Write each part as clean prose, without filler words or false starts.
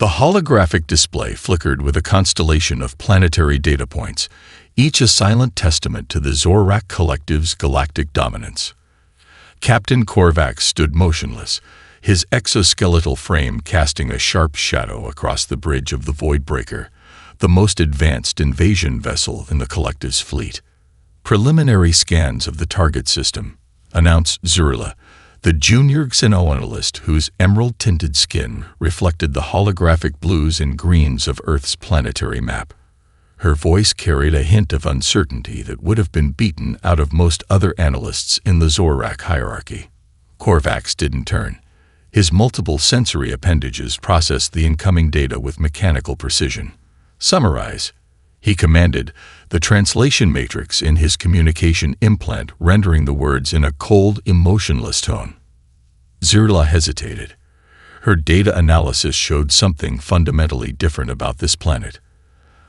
The holographic display flickered with a constellation of planetary data points, each a silent testament to the Zorak Collective's galactic dominance. Captain Korvax stood motionless, his exoskeletal frame casting a sharp shadow across the bridge of the Voidbreaker, the most advanced invasion vessel in the Collective's fleet. "Preliminary scans of the target system," announced Zurla, the junior xenoanalyst whose emerald-tinted skin reflected the holographic blues and greens of Earth's planetary map. Her voice carried a hint of uncertainty that would have been beaten out of most other analysts in the Zorak hierarchy. Korvax didn't turn. His multiple sensory appendages processed the incoming data with mechanical precision. "Summarize," he commanded, the translation matrix in his communication implant rendering the words in a cold, emotionless tone. Zurla hesitated. Her data analysis showed something fundamentally different about this planet.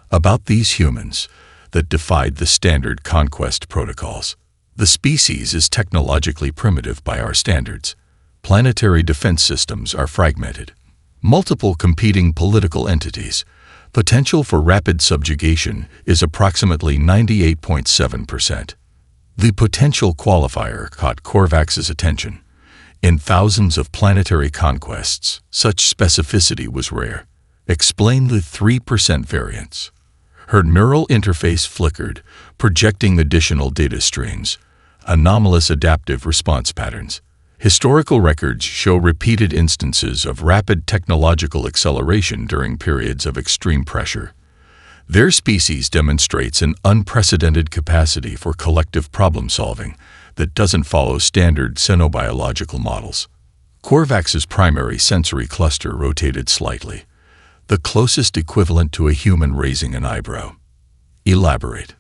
About these humans that defied the standard conquest protocols. The species is technologically primitive by our standards. Planetary defense systems are fragmented. Multiple competing political entities. Potential for rapid subjugation is approximately 98.7%. The potential qualifier caught Korvax's attention. In thousands of planetary conquests, such specificity was rare. Explain the 3% variance. Her neural interface flickered, projecting additional data streams. Anomalous adaptive response patterns. Historical records show repeated instances of rapid technological acceleration during periods of extreme pressure. Their species demonstrates an unprecedented capacity for collective problem-solving that doesn't follow standard xenobiological models. Korvax's primary sensory cluster rotated slightly, the closest equivalent to a human raising an eyebrow. Elaborate.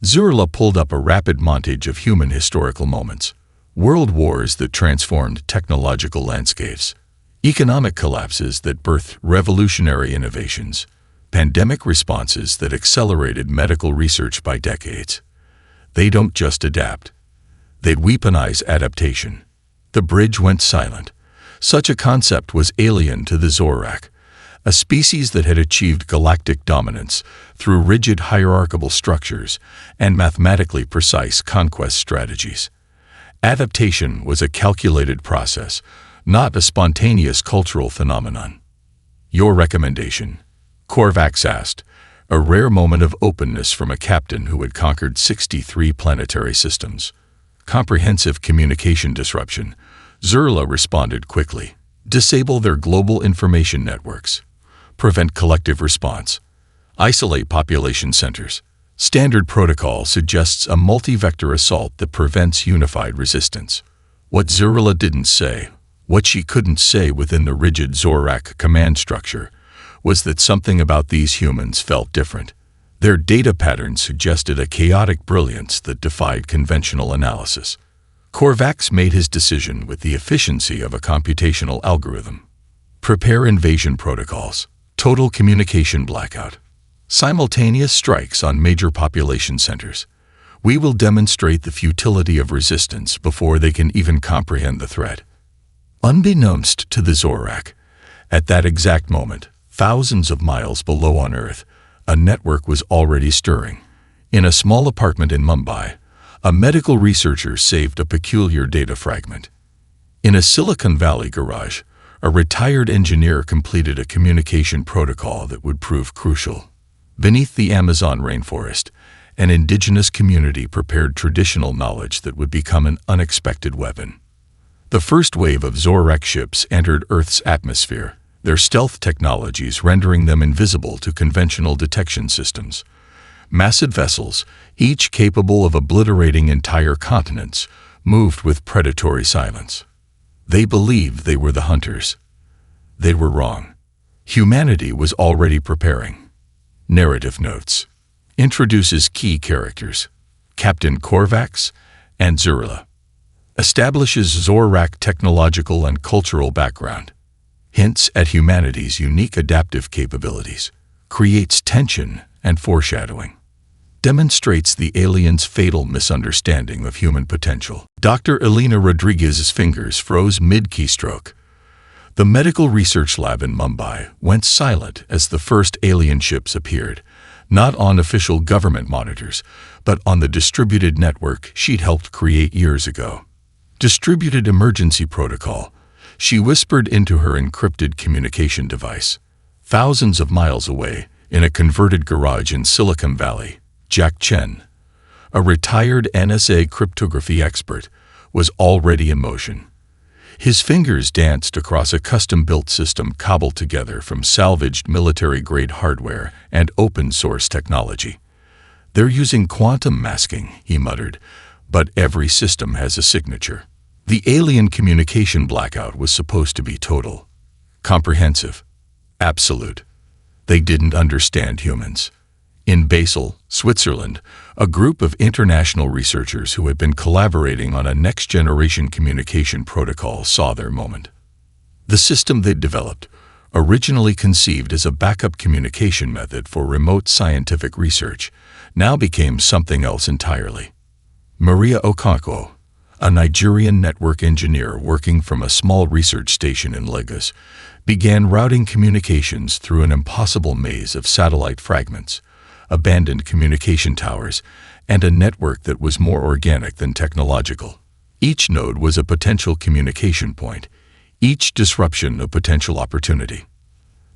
Zurla pulled up a rapid montage of human historical moments. World wars that transformed technological landscapes. Economic collapses that birthed revolutionary innovations. Pandemic responses that accelerated medical research by decades. They don't just adapt. They'd weaponize adaptation. The bridge went silent. Such a concept was alien to the Zorak, a species that had achieved galactic dominance through rigid hierarchical structures and mathematically precise conquest strategies. Adaptation was a calculated process, not a spontaneous cultural phenomenon. "Your recommendation?" Korvax asked, a rare moment of openness from a captain who had conquered 63 planetary systems. "Comprehensive communication disruption," Zurla responded quickly. "Disable their global information networks. Prevent collective response. Isolate population centers. Standard protocol suggests a multi-vector assault that prevents unified resistance." What Zurla didn't say, what she couldn't say within the rigid Zorak command structure, was that something about these humans felt different. Their data patterns suggested a chaotic brilliance that defied conventional analysis. Korvax made his decision with the efficiency of a computational algorithm. "Prepare invasion protocols. Total communication blackout. Simultaneous strikes on major population centers. We will demonstrate the futility of resistance before they can even comprehend the threat." Unbeknownst to the Zorak, at that exact moment, thousands of miles below on Earth, a network was already stirring. In a small apartment in Mumbai, a medical researcher saved a peculiar data fragment. In a Silicon Valley garage, a retired engineer completed a communication protocol that would prove crucial. Beneath the Amazon rainforest, an indigenous community prepared traditional knowledge that would become an unexpected weapon. The first wave of Zorak ships entered Earth's atmosphere, their stealth technologies rendering them invisible to conventional detection systems. Massive vessels, each capable of obliterating entire continents, moved with predatory silence. They believed they were the hunters. They were wrong. Humanity was already preparing. Narrative notes. Introduces key characters. Captain Korvax and Zurla. Establishes Zorak technological and cultural background. Hints at humanity's unique adaptive capabilities. Creates tension and foreshadowing. Demonstrates the aliens' fatal misunderstanding of human potential. Dr. Elena Rodriguez's fingers froze mid-keystroke. The medical research lab in Mumbai went silent as the first alien ships appeared, not on official government monitors, but on the distributed network she'd helped create years ago. Distributed Emergency Protocol, she whispered into her encrypted communication device. Thousands of miles away, in a converted garage in Silicon Valley, Jack Chen, a retired NSA cryptography expert, was already in motion. His fingers danced across a custom-built system cobbled together from salvaged military-grade hardware and open-source technology. "They're using quantum masking," he muttered, "but every system has a signature." The alien communication blackout was supposed to be total, comprehensive, absolute. They didn't understand humans. In Basel, Switzerland, a group of international researchers who had been collaborating on a next-generation communication protocol saw their moment. The system they'd developed, originally conceived as a backup communication method for remote scientific research, now became something else entirely. Maria Okonkwo, a Nigerian network engineer working from a small research station in Lagos, began routing communications through an impossible maze of satellite fragments, abandoned communication towers, and a network that was more organic than technological. Each node was a potential communication point, each disruption a potential opportunity.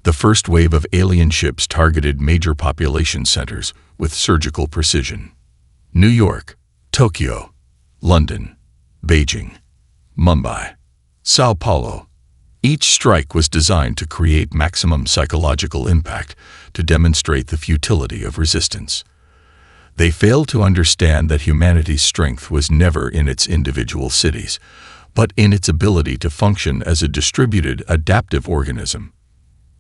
The first wave of alien ships targeted major population centers with surgical precision. New York, Tokyo, London, Beijing, Mumbai, Sao Paulo. Each strike was designed to create maximum psychological impact, to demonstrate the futility of resistance. They failed to understand that humanity's strength was never in its individual cities, but in its ability to function as a distributed, adaptive organism.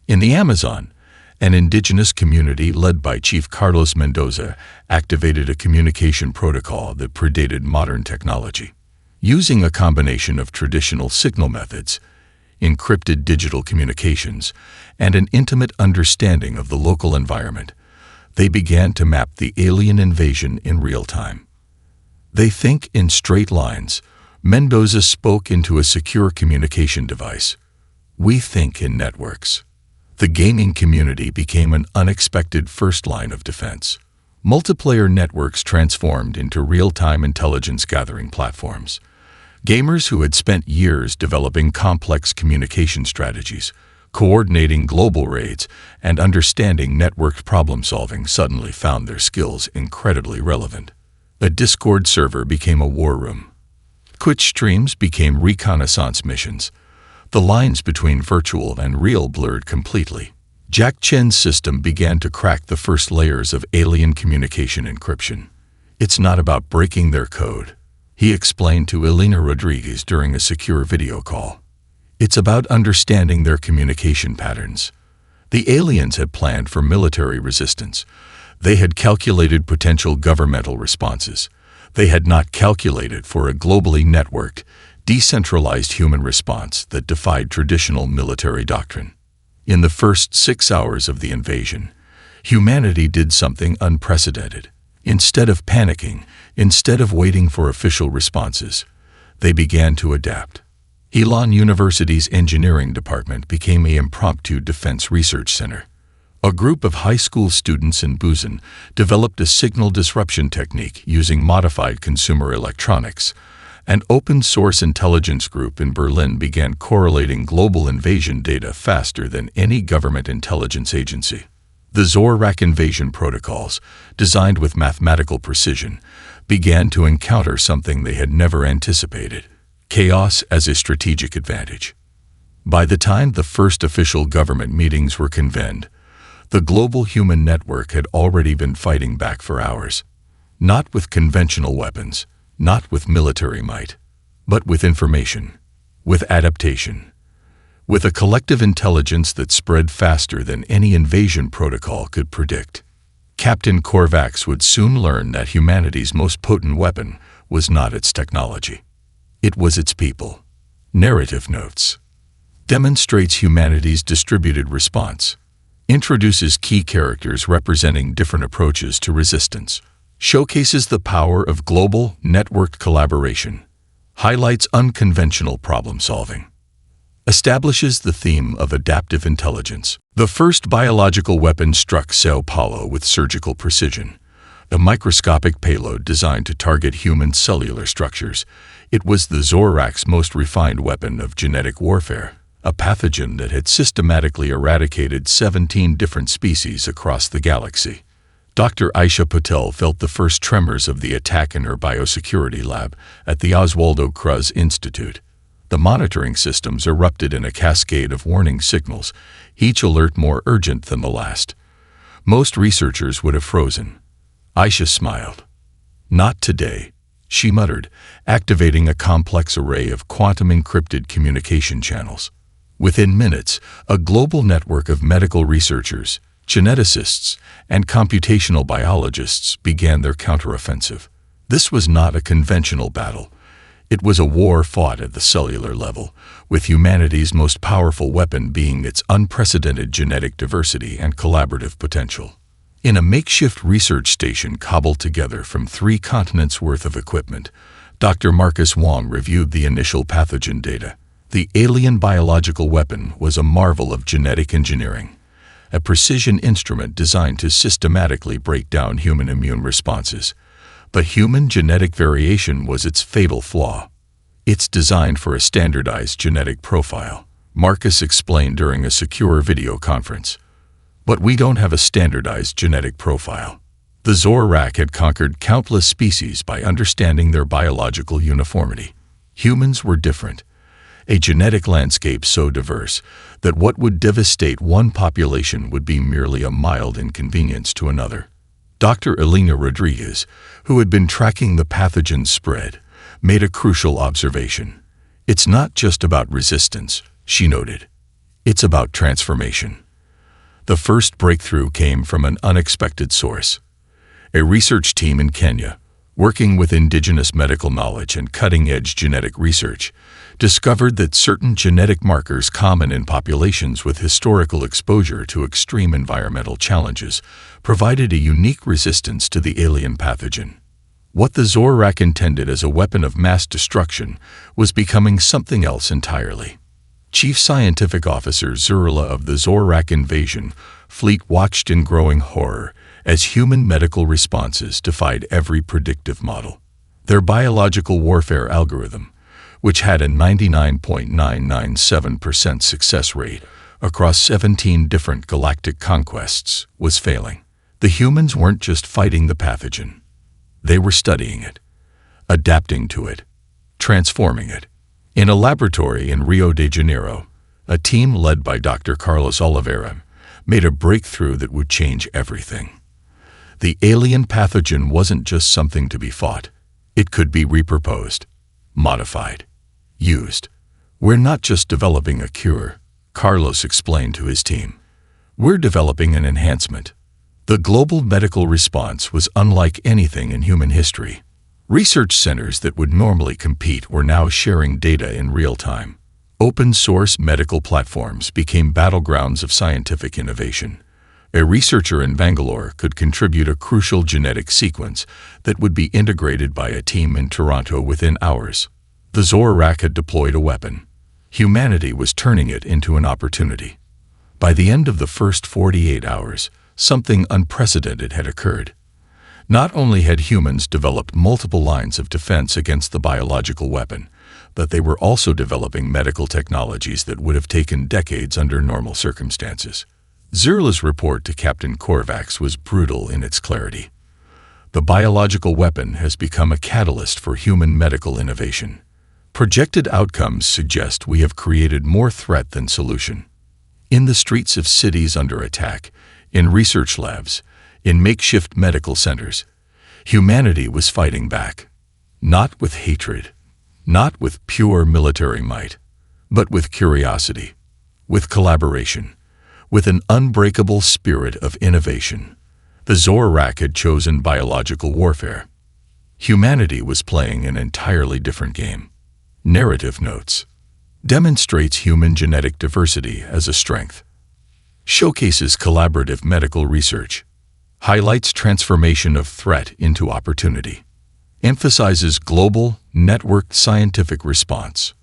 In the Amazon, an indigenous community led by Chief Carlos Mendoza activated a communication protocol that predated modern technology. Using a combination of traditional signal methods, encrypted digital communications, and an intimate understanding of the local environment, they began to map the alien invasion in real time. "They think in straight lines," Mendoza spoke into a secure communication device. "We think in networks." The gaming community became an unexpected first line of defense. Multiplayer networks transformed into real-time intelligence-gathering platforms. Gamers who had spent years developing complex communication strategies, coordinating global raids, and understanding networked problem-solving suddenly found their skills incredibly relevant. A Discord server became a war room. Twitch streams became reconnaissance missions. The lines between virtual and real blurred completely. Jack Chen's system began to crack the first layers of alien communication encryption. "It's not about breaking their code," he explained to Elena Rodriguez during a secure video call. "It's about understanding their communication patterns." The aliens had planned for military resistance. They had calculated potential governmental responses. They had not calculated for a globally networked, decentralized human response that defied traditional military doctrine. In the first 6 hours of the invasion, humanity did something unprecedented. Instead of panicking, instead of waiting for official responses, they began to adapt. Elon University's engineering department became an impromptu defense research center. A group of high school students in Busan developed a signal disruption technique using modified consumer electronics. An open-source intelligence group in Berlin began correlating global invasion data faster than any government intelligence agency. The Zorak invasion protocols, designed with mathematical precision, began to encounter something they had never anticipated: chaos as a strategic advantage. By the time the first official government meetings were convened, the global human network had already been fighting back for hours. Not with conventional weapons, not with military might, but with information, with adaptation, with a collective intelligence that spread faster than any invasion protocol could predict. Captain Korvax would soon learn that humanity's most potent weapon was not its technology. It was its people. Narrative notes. Demonstrates humanity's distributed response. Introduces key characters representing different approaches to resistance. Showcases the power of global, networked collaboration. Highlights unconventional problem-solving. establishes the theme of adaptive intelligence. The first biological weapon struck Sao Paulo with surgical precision, a microscopic payload designed to target human cellular structures. It was the Zorak's most refined weapon of genetic warfare, a pathogen that had systematically eradicated 17 different species across the galaxy. Dr. Aisha Patel felt the first tremors of the attack in her biosecurity lab at the Oswaldo Cruz Institute. The monitoring systems erupted in a cascade of warning signals, each alert more urgent than the last. Most researchers would have frozen. Aisha smiled. "Not today," she muttered, activating a complex array of quantum-encrypted communication channels. Within minutes, a global network of medical researchers, geneticists, and computational biologists began their counteroffensive. This was not a conventional battle. It was a war fought at the cellular level, with humanity's most powerful weapon being its unprecedented genetic diversity and collaborative potential. In a makeshift research station cobbled together from 3 continents' worth of equipment, Dr. Marcus Wong reviewed the initial pathogen data. The alien biological weapon was a marvel of genetic engineering, a precision instrument designed to systematically break down human immune responses. But human genetic variation was its fatal flaw. It's designed for a standardized genetic profile, Marcus explained during a secure video conference. But we don't have a standardized genetic profile. The Zorak had conquered countless species by understanding their biological uniformity. Humans were different. A genetic landscape so diverse that what would devastate one population would be merely a mild inconvenience to another. Dr. Elena Rodriguez, who had been tracking the pathogen's spread, made a crucial observation. "It's not just about resistance," she noted. "It's about transformation." The first breakthrough came from an unexpected source. A research team in Kenya, working with indigenous medical knowledge and cutting-edge genetic research, discovered that certain genetic markers common in populations with historical exposure to extreme environmental challenges provided a unique resistance to the alien pathogen. What the Zorak intended as a weapon of mass destruction was becoming something else entirely. Chief Scientific Officer Zurla of the Zorak invasion fleet watched in growing horror as human medical responses defied every predictive model. Their biological warfare algorithm, which had a 99.997% success rate across 17 different galactic conquests, was failing. The humans weren't just fighting the pathogen. They were studying it, adapting to it, transforming it. In a laboratory in Rio de Janeiro, a team led by Dr. Carlos Oliveira made a breakthrough that would change everything. The alien pathogen wasn't just something to be fought. It could be repurposed, modified, used. "We're not just developing a cure," Carlos explained to his team. "We're developing an enhancement." The global medical response was unlike anything in human history. Research centers that would normally compete were now sharing data in real time. Open-source medical platforms became battlegrounds of scientific innovation. A researcher in Bangalore could contribute a crucial genetic sequence that would be integrated by a team in Toronto within hours. The Zorak had deployed a weapon. Humanity was turning it into an opportunity. By the end of the first 48 hours, something unprecedented had occurred. Not only had humans developed multiple lines of defense against the biological weapon, but they were also developing medical technologies that would have taken decades under normal circumstances. Zurla's report to Captain Korvax was brutal in its clarity. The biological weapon has become a catalyst for human medical innovation. Projected outcomes suggest we have created more threat than solution. In the streets of cities under attack, in research labs, in makeshift medical centers, humanity was fighting back. Not with hatred, not with pure military might, but with curiosity, with collaboration, with an unbreakable spirit of innovation. The Zorak had chosen biological warfare. Humanity was playing an entirely different game. Narrative notes. Demonstrates human genetic diversity as a strength. Showcases collaborative medical research. Highlights transformation of threat into opportunity. Emphasizes global, networked scientific response.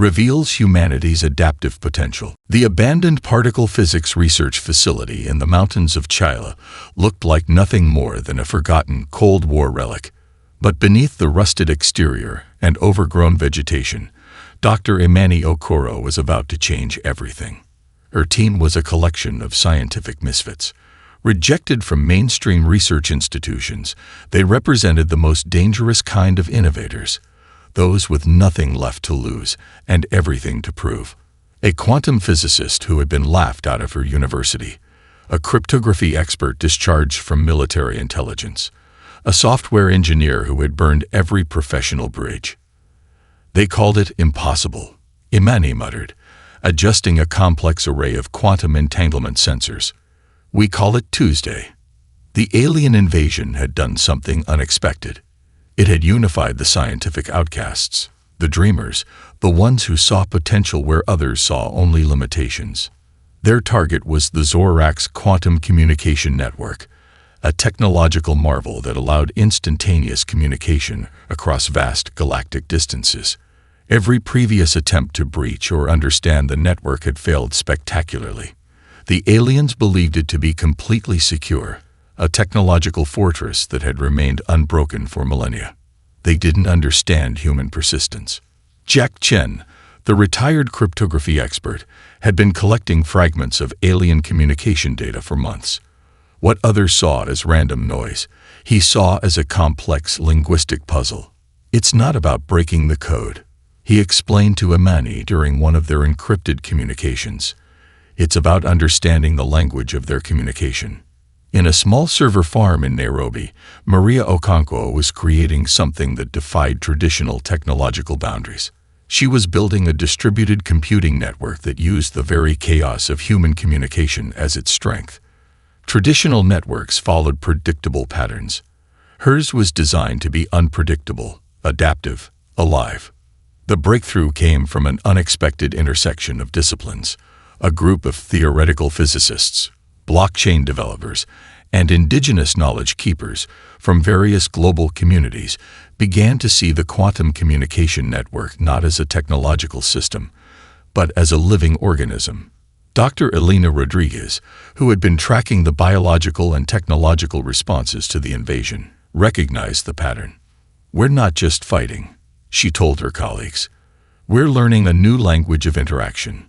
reveals humanity's adaptive potential. The abandoned particle physics research facility in the mountains of Chile looked like nothing more than a forgotten Cold War relic. But beneath the rusted exterior and overgrown vegetation, Dr. Imani Okoro was about to change everything. Her team was a collection of scientific misfits. Rejected from mainstream research institutions, they represented the most dangerous kind of innovators, those with nothing left to lose and everything to prove. A quantum physicist who had been laughed out of her university, a cryptography expert discharged from military intelligence, a software engineer who had burned every professional bridge. They called it impossible, Imani muttered, adjusting a complex array of quantum entanglement sensors. We call it Tuesday. The alien invasion had done something unexpected. It had unified the scientific outcasts, the dreamers, the ones who saw potential where others saw only limitations. Their target was the Zorak's quantum communication network, a technological marvel that allowed instantaneous communication across vast galactic distances. Every previous attempt to breach or understand the network had failed spectacularly. The aliens believed it to be completely secure, a technological fortress that had remained unbroken for millennia. They didn't understand human persistence. Jack Chen, the retired cryptography expert, had been collecting fragments of alien communication data for months. What others saw as random noise, he saw as a complex linguistic puzzle. It's not about breaking the code, he explained to Imani during one of their encrypted communications. It's about understanding the language of their communication. In a small server farm in Nairobi, Maria Okonkwo was creating something that defied traditional technological boundaries. She was building a distributed computing network that used the very chaos of human communication as its strength. Traditional networks followed predictable patterns. Hers was designed to be unpredictable, adaptive, alive. The breakthrough came from an unexpected intersection of disciplines. A group of theoretical physicists, blockchain developers, and indigenous knowledge keepers from various global communities began to see the quantum communication network not as a technological system, but as a living organism. Dr. Elena Rodriguez, who had been tracking the biological and technological responses to the invasion, recognized the pattern. "We're not just fighting," she told her colleagues. "We're learning a new language of interaction."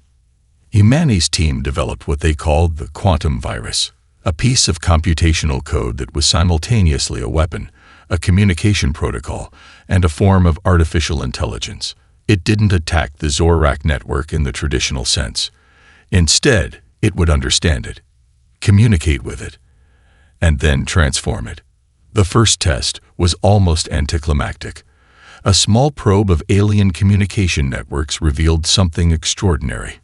Imani's team developed what they called the quantum virus, a piece of computational code that was simultaneously a weapon, a communication protocol, and a form of artificial intelligence. It didn't attack the Zorak network in the traditional sense. Instead, it would understand it, communicate with it, and then transform it. The first test was almost anticlimactic. A small probe of alien communication networks revealed something extraordinary.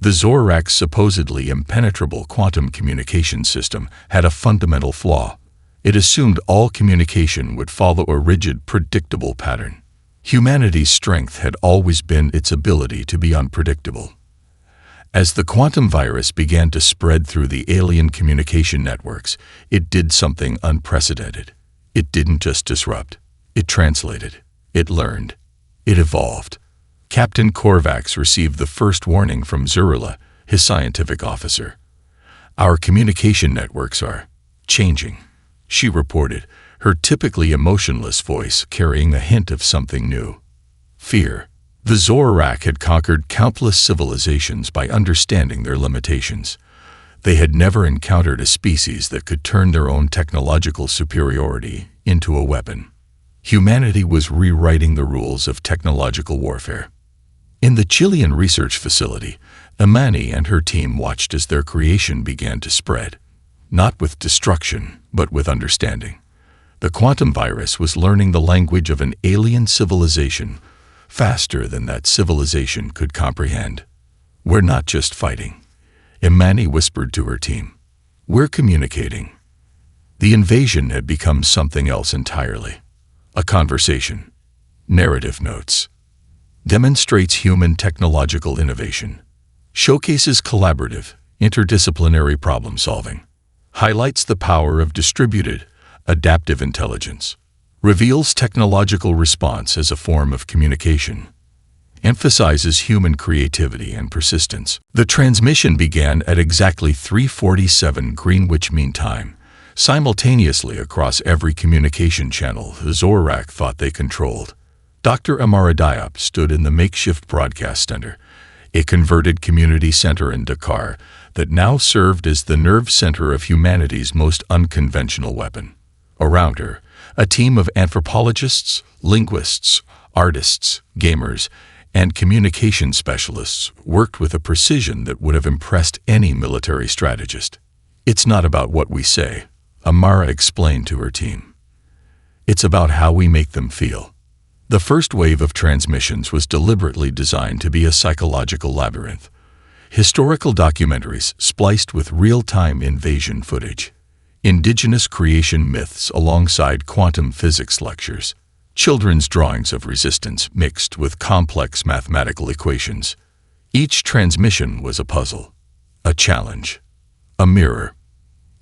The Zorak's supposedly impenetrable quantum communication system had a fundamental flaw. It assumed all communication would follow a rigid, predictable pattern. Humanity's strength had always been its ability to be unpredictable. As the quantum virus began to spread through the alien communication networks, it did something unprecedented. It didn't just disrupt. It translated. It learned. It evolved. Captain Korvax received the first warning from Zurula, his scientific officer. "Our communication networks are changing," she reported, her typically emotionless voice carrying a hint of something new. Fear. The Zorak had conquered countless civilizations by understanding their limitations. They had never encountered a species that could turn their own technological superiority into a weapon. Humanity was rewriting the rules of technological warfare. In the Chilean research facility, Imani and her team watched as their creation began to spread, not with destruction, but with understanding. The quantum virus was learning the language of an alien civilization faster than that civilization could comprehend. "We're not just fighting," Imani whispered to her team. "We're communicating." The invasion had become something else entirely. A conversation. Narrative notes. Demonstrates human technological innovation. Showcases collaborative, interdisciplinary problem solving. Highlights the power of distributed, adaptive intelligence. Reveals technological response as a form of communication. emphasizes human creativity and persistence. The transmission began at exactly 3:47 Greenwich Mean Time. Simultaneously across every communication channel the Zorak thought they controlled. Dr. Amara Diop stood in the makeshift broadcast center, a converted community center in Dakar that now served as the nerve center of humanity's most unconventional weapon. Around her, a team of anthropologists, linguists, artists, gamers, and communication specialists worked with a precision that would have impressed any military strategist. "It's not about what we say," Amara explained to her team. "It's about how we make them feel." The first wave of transmissions was deliberately designed to be a psychological labyrinth. Historical documentaries spliced with real-time invasion footage, indigenous creation myths alongside quantum physics lectures, children's drawings of resistance mixed with complex mathematical equations. Each transmission was a puzzle, a challenge, a mirror.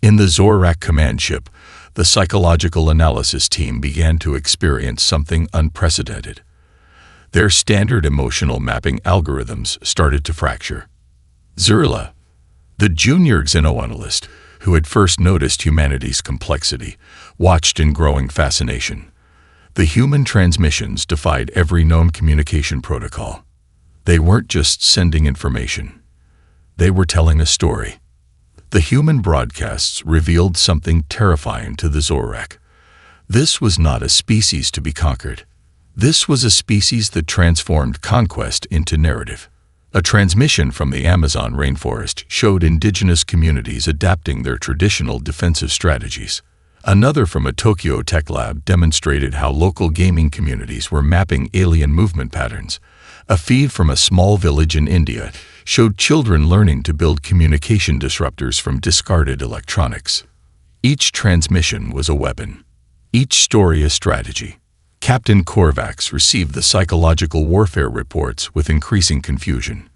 In the Zorak command ship, the psychological analysis team began to experience something unprecedented. Their standard emotional mapping algorithms started to fracture. Zurla, the junior xenoanalyst who had first noticed humanity's complexity, watched in growing fascination. The human transmissions defied every known communication protocol. They weren't just sending information. They were telling a story. The human broadcasts revealed something terrifying to the Zorak. This was not a species to be conquered. This was a species that transformed conquest into narrative. A transmission from the Amazon rainforest showed indigenous communities adapting their traditional defensive strategies. Another from a Tokyo tech lab demonstrated how local gaming communities were mapping alien movement patterns. A feed from a small village in India showed children learning to build communication disruptors from discarded electronics. Each transmission was a weapon. Each story a strategy. Captain Korvax received the psychological warfare reports with increasing confusion.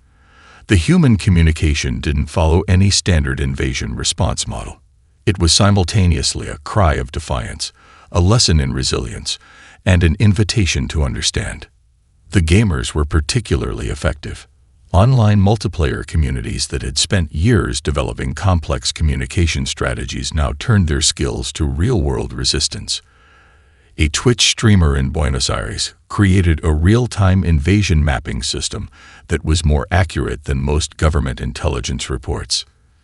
The human communication didn't follow any standard invasion response model. It was simultaneously a cry of defiance, a lesson in resilience, and an invitation to understand. The gamers were particularly effective. Online multiplayer communities that had spent years developing complex communication strategies now turned their skills to real-world resistance. A Twitch streamer in Buenos Aires created a real-time invasion mapping system that was more accurate than most government intelligence reports.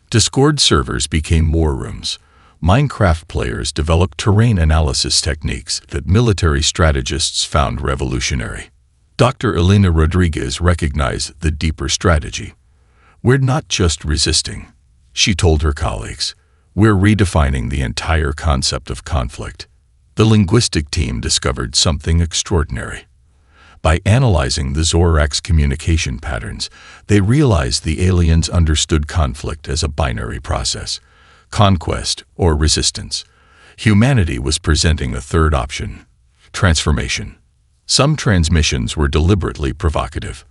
Discord servers became war rooms. Minecraft players developed terrain analysis techniques that military strategists found revolutionary. Dr. Elena Rodriguez recognized the deeper strategy. "We're not just resisting," she told her colleagues. "We're redefining the entire concept of conflict." The linguistic team discovered something extraordinary. By analyzing the Zorak's communication patterns, they realized the aliens understood conflict as a binary process, conquest or resistance. Humanity was presenting a third option, transformation. Some transmissions were deliberately provocative.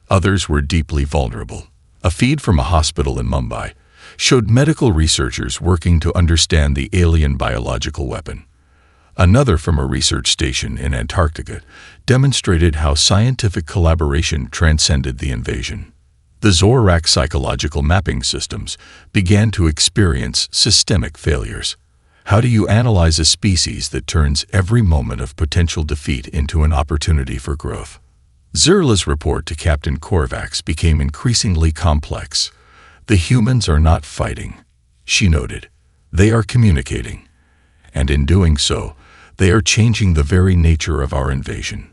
Others were deeply vulnerable. A feed from a hospital in Mumbai showed medical researchers working to understand the alien biological weapon. Another from a research station in Antarctica demonstrated how scientific collaboration transcended the invasion. The Zorak psychological mapping systems began to experience systemic failures. How do you analyze a species that turns every moment of potential defeat into an opportunity for growth? Zurla's report to Captain Korvax became increasingly complex. "The humans are not fighting," she noted. "They are communicating. And in doing so, they are changing the very nature of our invasion."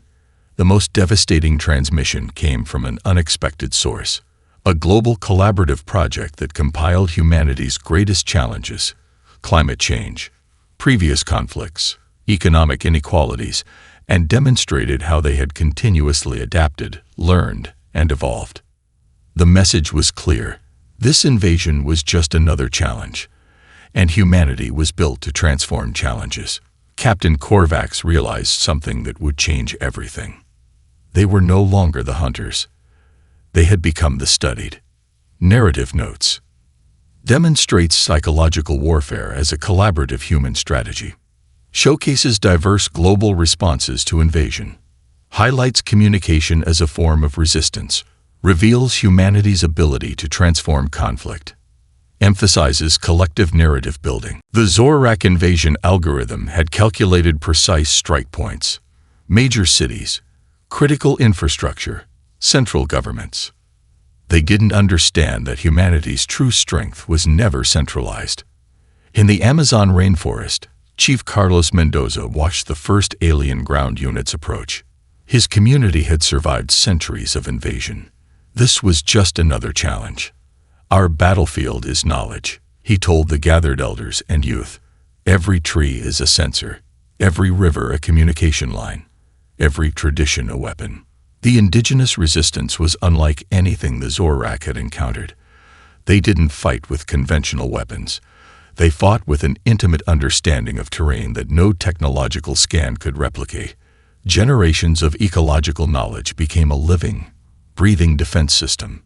The most devastating transmission came from an unexpected source, a global collaborative project that compiled humanity's greatest challenges: climate change, previous conflicts, economic inequalities, and demonstrated how they had continuously adapted, learned, and evolved. The message was clear. This invasion was just another challenge, and humanity was built to transform challenges. Captain Korvax realized something that would change everything. They were no longer the hunters. They had become the studied. Narrative notes. Demonstrates psychological warfare as a collaborative human strategy. Showcases diverse global responses to invasion. highlights communication as a form of resistance, reveals humanity's ability to transform conflict, emphasizes collective narrative building. The Zorak invasion algorithm had calculated precise strike points, major cities, critical infrastructure, central governments. They didn't understand that humanity's true strength was never centralized. In the Amazon rainforest, Chief Carlos Mendoza watched the first alien ground units approach. His community had survived centuries of invasion. This was just another challenge. Our battlefield is knowledge, he told the gathered elders and youth. Every tree is a sensor, every river a communication line, every tradition a weapon. The indigenous resistance was unlike anything the Zorak had encountered. They didn't fight with conventional weapons. They fought with an intimate understanding of terrain that no technological scan could replicate. Generations of ecological knowledge became a living, breathing defense system.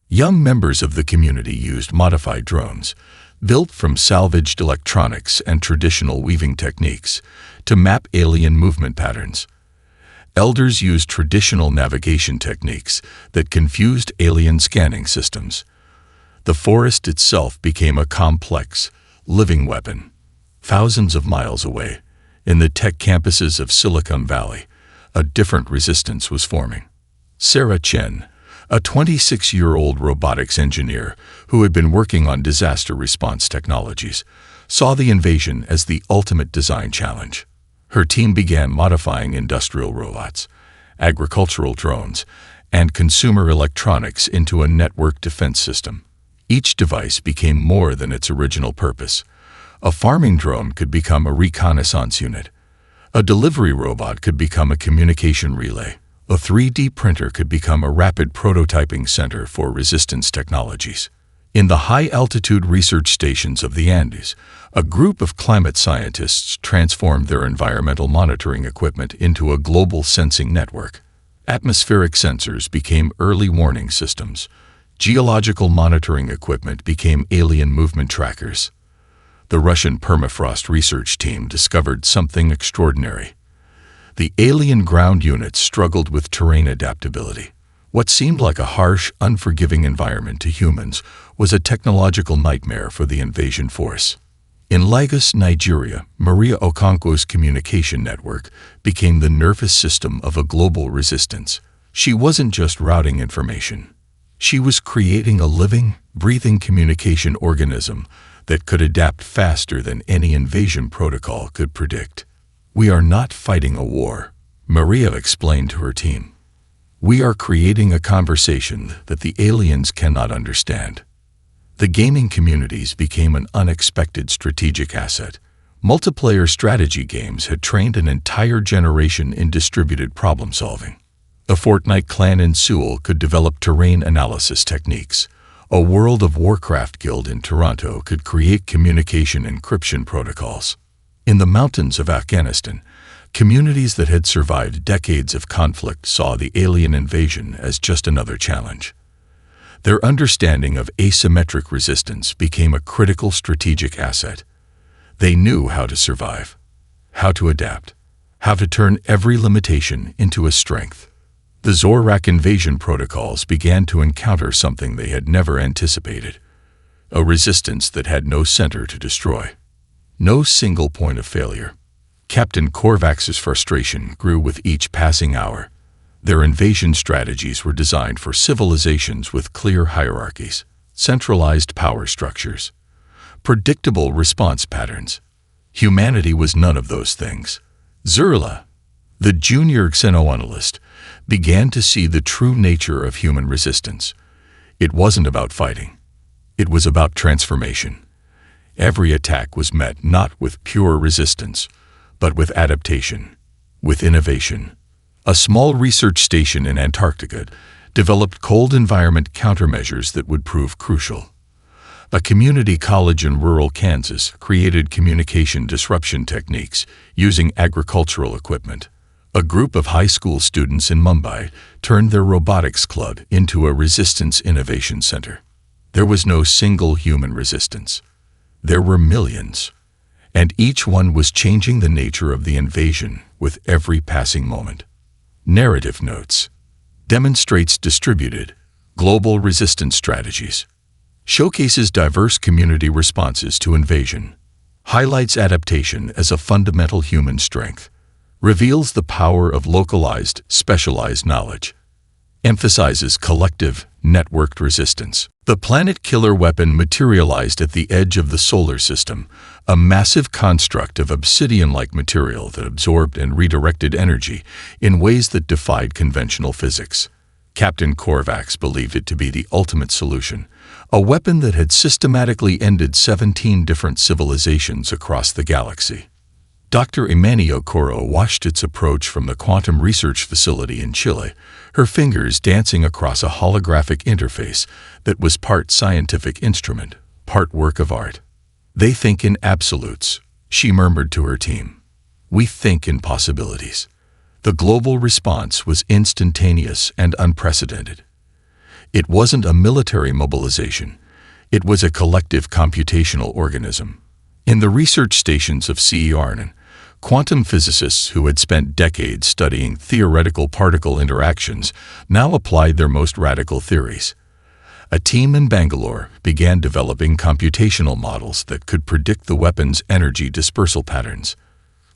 Young members of the community used modified drones, built from salvaged electronics and traditional weaving techniques, to map alien movement patterns. Elders used traditional navigation techniques that confused alien scanning systems. The forest itself became a complex, living weapon. Thousands of miles away, in the tech campuses of Silicon Valley, a different resistance was forming. Sarah Chen, a 26-year-old robotics engineer who had been working on disaster response technologies, saw the invasion as the ultimate design challenge. Her team began modifying industrial robots, agricultural drones, and consumer electronics into a network defense system. Each device became more than its original purpose. A farming drone could become a reconnaissance unit. A delivery robot could become a communication relay. A 3D printer could become a rapid prototyping center for resistance technologies. In the high-altitude research stations of the Andes, a group of climate scientists transformed their environmental monitoring equipment into a global sensing network. Atmospheric sensors became early warning systems. Geological monitoring equipment became alien movement trackers. The Russian permafrost research team discovered something extraordinary. The alien ground units struggled with terrain adaptability. What seemed like a harsh, unforgiving environment to humans was a technological nightmare for the invasion force. In Lagos, Nigeria, Maria Okonkwo's communication network became the nervous system of a global resistance. She wasn't just routing information. She was creating a living, breathing communication organism that could adapt faster than any invasion protocol could predict. "We are not fighting a war," Maria explained to her team. "We are creating a conversation that the aliens cannot understand." The gaming communities became an unexpected strategic asset. Multiplayer strategy games had trained an entire generation in distributed problem-solving. A Fortnite clan in Seoul could develop terrain analysis techniques. A World of Warcraft guild in Toronto could create communication encryption protocols. In the mountains of Afghanistan, communities that had survived decades of conflict saw the alien invasion as just another challenge. Their understanding of asymmetric resistance became a critical strategic asset. They knew how to survive, how to adapt, how to turn every limitation into a strength. The Zorak invasion protocols began to encounter something they had never anticipated, a resistance that had no center to destroy, no single point of failure. Captain Korvax's frustration grew with each passing hour. Their invasion strategies were designed for civilizations with clear hierarchies, centralized power structures, predictable response patterns. Humanity was none of those things. Zurla, the junior xenoanalyst, began to see the true nature of human resistance. It wasn't about fighting. It was about transformation. Every attack was met not with pure resistance, but with adaptation, with innovation. A small research station in Antarctica developed cold environment countermeasures that would prove crucial. A community college in rural Kansas created communication disruption techniques using agricultural equipment. A group of high school students in Mumbai turned their robotics club into a resistance innovation center. There was no single human resistance. There were millions, and each one was changing the nature of the invasion with every passing moment. Narrative notes. Demonstrates distributed, global resistance strategies. Showcases diverse community responses to invasion. Highlights adaptation as a fundamental human strength. Reveals the power of localized, specialized knowledge. Emphasizes collective, networked resistance. The planet killer weapon materialized at the edge of the solar system, a massive construct of obsidian-like material that absorbed and redirected energy in ways that defied conventional physics. Captain Korvax believed it to be the ultimate solution, a weapon that had systematically ended 17 different civilizations across the galaxy. Dr. Emmanuel Coro watched its approach from the Quantum Research Facility in Chile, her fingers dancing across a holographic interface that was part scientific instrument, part work of art. "They think in absolutes," she murmured to her team. "We think in possibilities." The global response was instantaneous and unprecedented. It wasn't a military mobilization. It was a collective computational organism. In the research stations of CERN, quantum physicists who had spent decades studying theoretical particle interactions now applied their most radical theories. A team in Bangalore began developing computational models that could predict the weapon's energy dispersal patterns.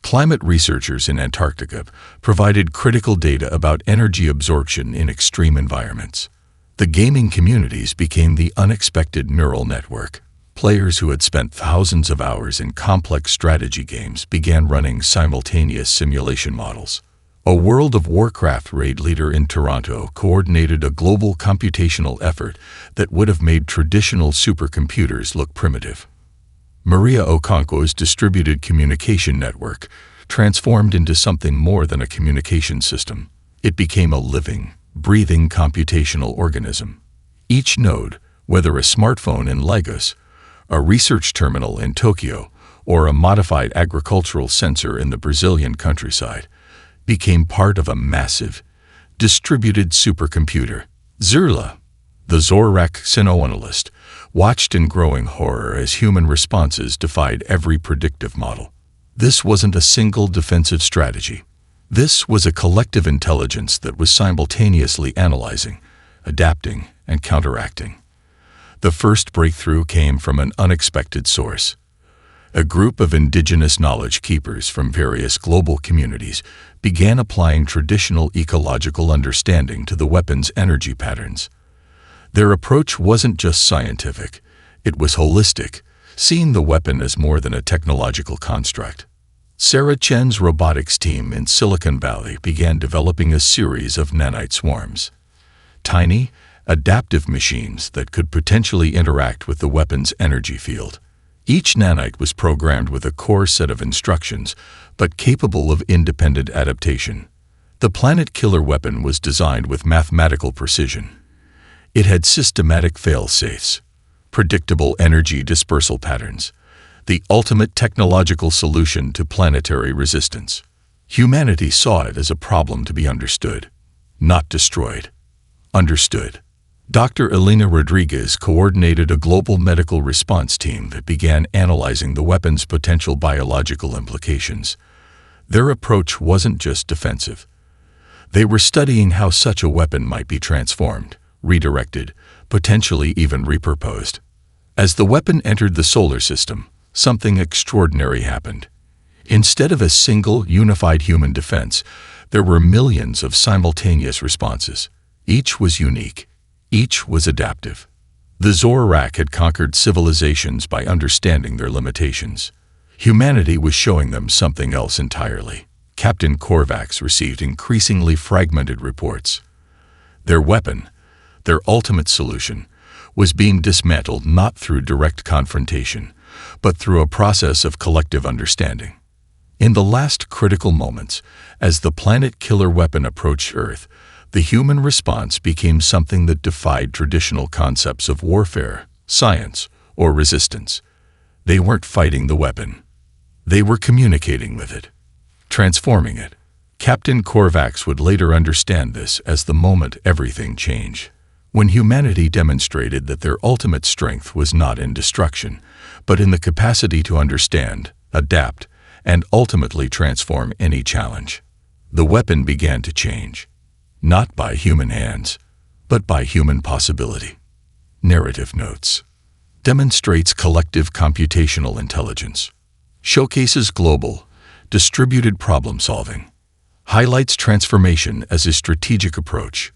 Climate researchers in Antarctica provided critical data about energy absorption in extreme environments. The gaming communities became the unexpected neural network. Players who had spent thousands of hours in complex strategy games began running simultaneous simulation models. A World of Warcraft raid leader in Toronto coordinated a global computational effort that would have made traditional supercomputers look primitive. Maria Okonkwo's distributed communication network transformed into something more than a communication system. It became a living, breathing computational organism. Each node, whether a smartphone in Lagos, a research terminal in Tokyo, or a modified agricultural sensor in the Brazilian countryside, became part of a massive, distributed supercomputer. Zerla, the Zorak Xenoanalyst, watched in growing horror as human responses defied every predictive model. This wasn't a single defensive strategy. This was a collective intelligence that was simultaneously analyzing, adapting, and counteracting. The first breakthrough came from an unexpected source. A group of indigenous knowledge keepers from various global communities began applying traditional ecological understanding to the weapon's energy patterns. Their approach wasn't just scientific, it was holistic, seeing the weapon as more than a technological construct. Sarah Chen's robotics team in Silicon Valley began developing a series of nanite swarms. Tiny, adaptive machines that could potentially interact with the weapon's energy field. Each nanite was programmed with a core set of instructions, but capable of independent adaptation. The planet killer weapon was designed with mathematical precision. It had systematic fail-safes, predictable energy dispersal patterns, the ultimate technological solution to planetary resistance. Humanity saw it as a problem to be understood, not destroyed. Understood. Dr. Elena Rodriguez coordinated a global medical response team that began analyzing the weapon's potential biological implications. Their approach wasn't just defensive. They were studying how such a weapon might be transformed, redirected, potentially even repurposed. As the weapon entered the solar system, something extraordinary happened. Instead of a single, unified human defense, there were millions of simultaneous responses. Each was unique. Each was adaptive. The Zorak had conquered civilizations by understanding their limitations. Humanity was showing them something else entirely. Captain Korvax received increasingly fragmented reports. Their weapon, their ultimate solution, was being dismantled not through direct confrontation, but through a process of collective understanding. In the last critical moments, as the planet killer weapon approached Earth, the human response became something that defied traditional concepts of warfare, science, or resistance. They weren't fighting the weapon. They were communicating with it, transforming it. Captain Korvax would later understand this as the moment everything changed. When humanity demonstrated that their ultimate strength was not in destruction, but in the capacity to understand, adapt, and ultimately transform any challenge. The weapon began to change, not by human hands, but by human possibility. Narrative notes. Demonstrates collective computational intelligence. Showcases global, distributed problem-solving. Highlights transformation as a strategic approach.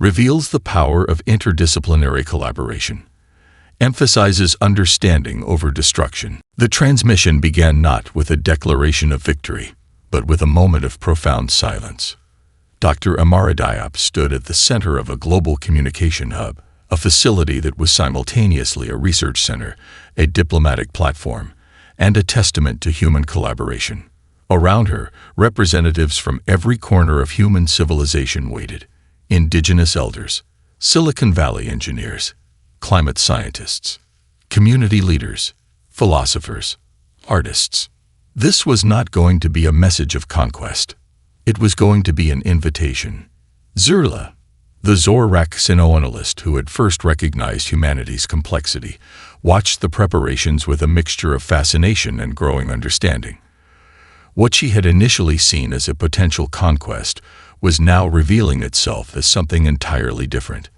Reveals the power of interdisciplinary collaboration. Emphasizes understanding over destruction. The transmission began not with a declaration of victory, but with a moment of profound silence. Dr. Amara Diop stood at the center of a global communication hub, a facility that was simultaneously a research center, a diplomatic platform, and a testament to human collaboration. Around her, representatives from every corner of human civilization waited. Indigenous elders, Silicon Valley engineers, climate scientists, community leaders, philosophers, artists. This was not going to be a message of conquest. It was going to be an invitation. Zerla, the Zorak xenoanalyst who had first recognized humanity's complexity, watched the preparations with a mixture of fascination and growing understanding. What she had initially seen as a potential conquest was now revealing itself as something entirely different.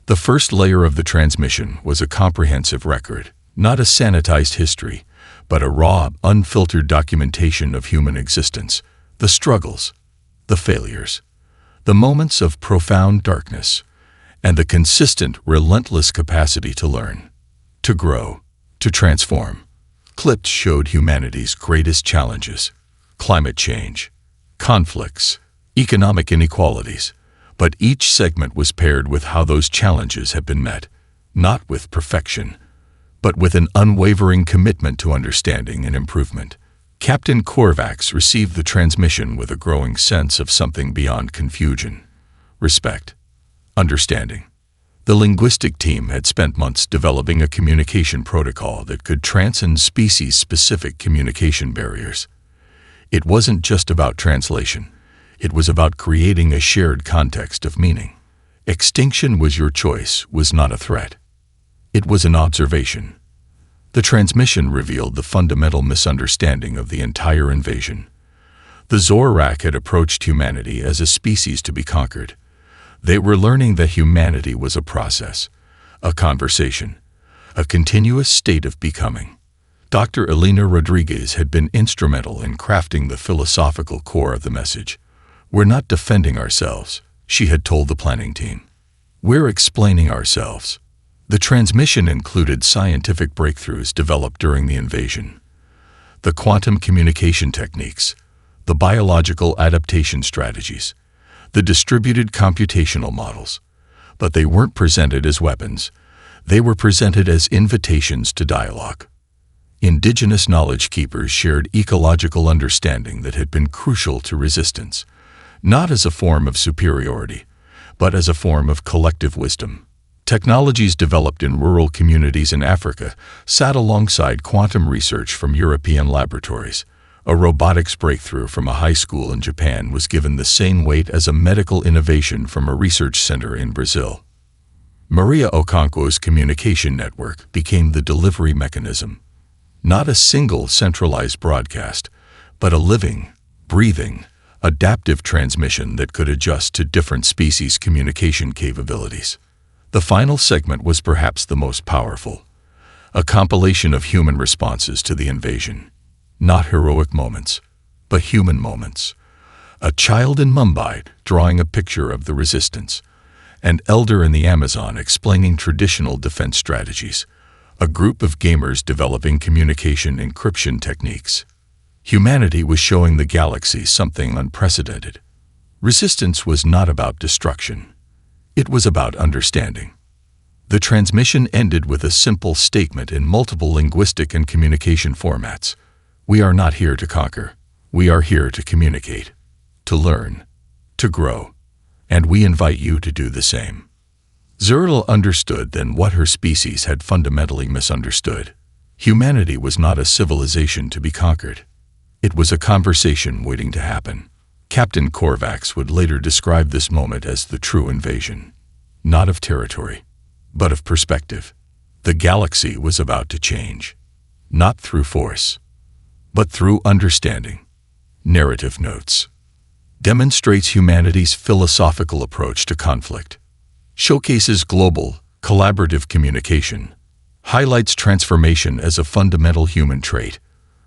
The first layer of the transmission was a comprehensive record, not a sanitized history, but a raw, unfiltered documentation of human existence, the struggles, the failures, the moments of profound darkness, and the consistent, relentless capacity to learn, to grow, to transform. Clips showed humanity's greatest challenges: climate change, conflicts, economic inequalities, but each segment was paired with how those challenges have been met, not with perfection, but with an unwavering commitment to understanding and improvement. Captain Korvax received the transmission with a growing sense of something beyond confusion: respect, understanding. The linguistic team had spent months developing a communication protocol that could transcend species-specific communication barriers. It wasn't just about translation. It was about creating a shared context of meaning. Extinction was your choice was not a threat. It was an observation. The transmission revealed the fundamental misunderstanding of the entire invasion. The Zorak had approached humanity as a species to be conquered. They were learning that humanity was a process, a conversation, a continuous state of becoming. Dr. Elena Rodriguez had been instrumental in crafting the philosophical core of the message. "We're not defending ourselves," she had told the planning team. "We're explaining ourselves." The transmission included scientific breakthroughs developed during the invasion. The quantum communication techniques, the biological adaptation strategies, the distributed computational models. But they weren't presented as weapons. They were presented as invitations to dialogue. Indigenous knowledge keepers shared ecological understanding that had been crucial to resistance, not as a form of superiority, but as a form of collective wisdom. Technologies developed in rural communities in Africa sat alongside quantum research from European laboratories. A robotics breakthrough from a high school in Japan was given the same weight as a medical innovation from a research center in Brazil. Maria Okonkwo's communication network became the delivery mechanism. Not a single centralized broadcast, but a living, breathing, adaptive transmission that could adjust to different species' communication capabilities. The final segment was perhaps the most powerful, a compilation of human responses to the invasion. Not heroic moments, but human moments. A child in Mumbai drawing a picture of the resistance, an elder in the Amazon explaining traditional defense strategies, a group of gamers developing communication encryption techniques. Humanity was showing the galaxy something unprecedented. Resistance was not about destruction. It was about understanding. The transmission ended with a simple statement in multiple linguistic and communication formats. "We are not here to conquer. We are here to communicate, to learn, to grow, and we invite you to do the same." Zerl understood then what her species had fundamentally misunderstood. Humanity was not a civilization to be conquered. It was a conversation waiting to happen. Captain Korvax would later describe this moment as the true invasion, not of territory, but of perspective. The galaxy was about to change, not through force, but through understanding. Narrative notes. demonstrates humanity's philosophical approach to conflict, showcases global, collaborative communication, highlights transformation as a fundamental human trait,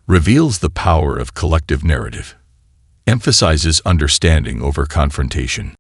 reveals the power of collective narrative, emphasizes understanding over confrontation.